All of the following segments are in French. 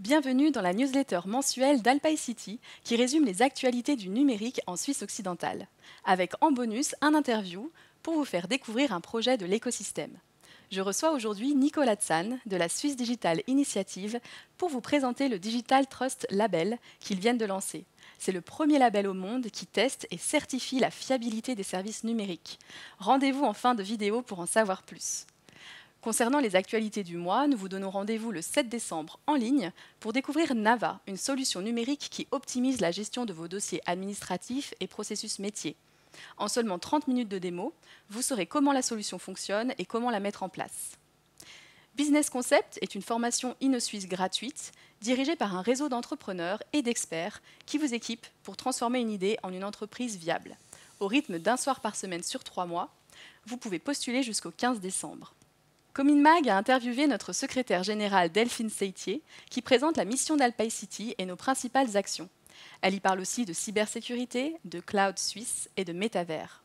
Bienvenue dans la newsletter mensuelle d'Alpine City qui résume les actualités du numérique en Suisse occidentale, avec en bonus un interview pour vous faire découvrir un projet de l'écosystème. Je reçois aujourd'hui Nicolas Tsan de la Swiss Digital Initiative pour vous présenter le Digital Trust Label qu'ils viennent de lancer. C'est le premier label au monde qui teste et certifie la fiabilité des services numériques. Rendez-vous en fin de vidéo pour en savoir plus. Concernant les actualités du mois, nous vous donnons rendez-vous le 7 décembre en ligne pour découvrir Nava, une solution numérique qui optimise la gestion de vos dossiers administratifs et processus métiers. En seulement 30 minutes de démo, vous saurez comment la solution fonctionne et comment la mettre en place. Business Concept est une formation InnoSuisse gratuite dirigée par un réseau d'entrepreneurs et d'experts qui vous équipe pour transformer une idée en une entreprise viable. Au rythme d'un soir par semaine sur 3 mois, vous pouvez postuler jusqu'au 15 décembre. Cominmag a interviewé notre secrétaire générale Delphine Seitier, qui présente la mission d'Alpine City et nos principales actions. Elle y parle aussi de cybersécurité, de cloud suisse et de métavers.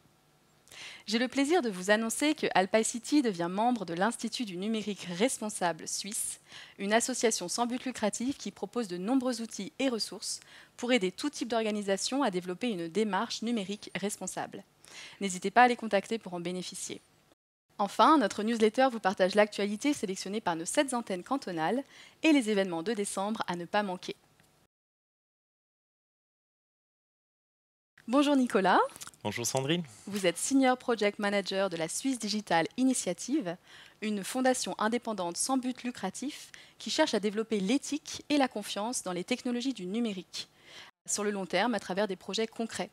J'ai le plaisir de vous annoncer que Alpine City devient membre de l'Institut du numérique responsable suisse, une association sans but lucratif qui propose de nombreux outils et ressources pour aider tout type d'organisation à développer une démarche numérique responsable. N'hésitez pas à les contacter pour en bénéficier. Enfin, notre newsletter vous partage l'actualité sélectionnée par nos 7 antennes cantonales et les événements de décembre à ne pas manquer. Bonjour Nicolas. Bonjour Sandrine. Vous êtes Senior Project Manager de la Swiss Digital Initiative, une fondation indépendante sans but lucratif qui cherche à développer l'éthique et la confiance dans les technologies du numérique, sur le long terme à travers des projets concrets.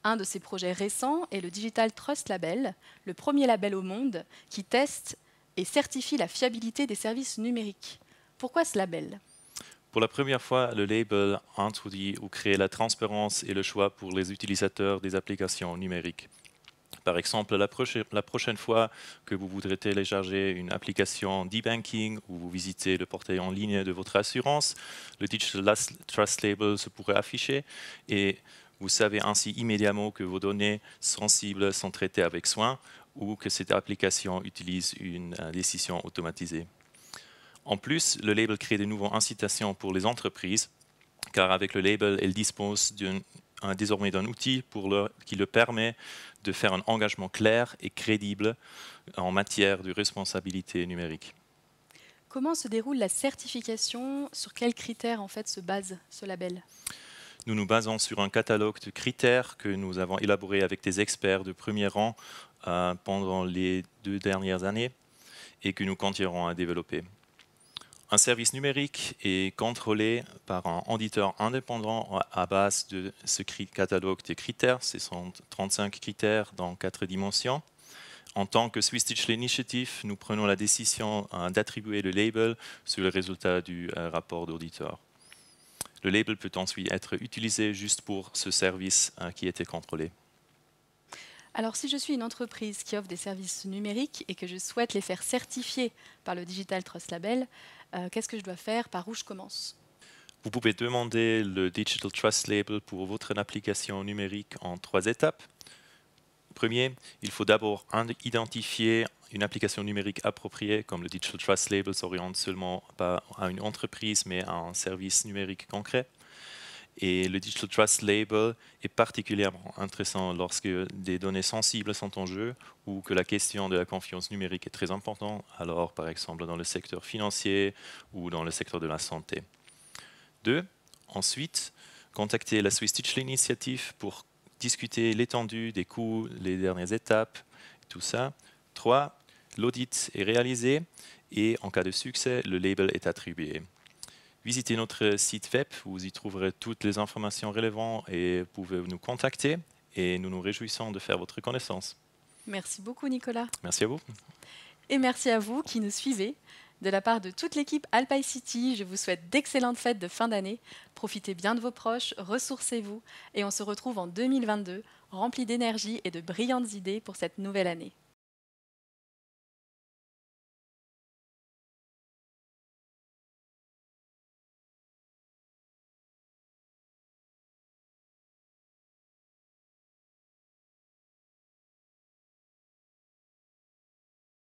Un de ces projets récents est le Digital Trust Label, le premier label au monde qui teste et certifie la fiabilité des services numériques. Pourquoi ce label ? Pour la première fois, le label introduit ou crée la transparence et le choix pour les utilisateurs des applications numériques. Par exemple, la prochaine fois que vous voudrez télécharger une application d'e-banking ou vous visitez le portail en ligne de votre assurance, le Digital Trust Label se pourrait afficher et vous savez ainsi immédiatement que vos données sensibles sont traitées avec soin ou que cette application utilise une décision automatisée. En plus, le label crée de nouvelles incitations pour les entreprises, car avec le label, elles disposent désormais d'un outil qui leur permet de faire un engagement clair et crédible en matière de responsabilité numérique. Comment se déroule la certification ? Sur quels critères en fait se base ce label ? Nous nous basons sur un catalogue de critères que nous avons élaboré avec des experts de premier rang pendant les 2 dernières années et que nous continuerons à développer. Un service numérique est contrôlé par un auditeur indépendant à base de ce catalogue de critères. Ce sont 35 critères dans 4 dimensions. En tant que Swiss Digital Initiative, nous prenons la décision d'attribuer le label sur le résultat du rapport d'auditeur. Le label peut ensuite être utilisé juste pour ce service qui était contrôlé. Alors, si je suis une entreprise qui offre des services numériques et que je souhaite les faire certifier par le Digital Trust Label, qu'est-ce que je dois faire ? Par où je commence ? Vous pouvez demander le Digital Trust Label pour votre application numérique en 3 étapes. Premier, il faut d'abord identifier une application numérique appropriée, comme le Digital Trust Label s'oriente seulement pas à une entreprise, mais à un service numérique concret. Et le Digital Trust Label est particulièrement intéressant lorsque des données sensibles sont en jeu ou que la question de la confiance numérique est très importante, alors par exemple dans le secteur financier ou dans le secteur de la santé. 2. Ensuite, contactez la Swiss Digital Initiative pour discuter l'étendue des coûts, les dernières étapes, tout ça. 3. L'audit est réalisé et en cas de succès, le label est attribué. Visitez notre site web, vous y trouverez toutes les informations relevantes et vous pouvez nous contacter et nous nous réjouissons de faire votre connaissance. Merci beaucoup Nicolas. Merci à vous. Et merci à vous qui nous suivez. De la part de toute l'équipe Alpine City, je vous souhaite d'excellentes fêtes de fin d'année. Profitez bien de vos proches, ressourcez-vous et on se retrouve en 2022, rempli d'énergie et de brillantes idées pour cette nouvelle année.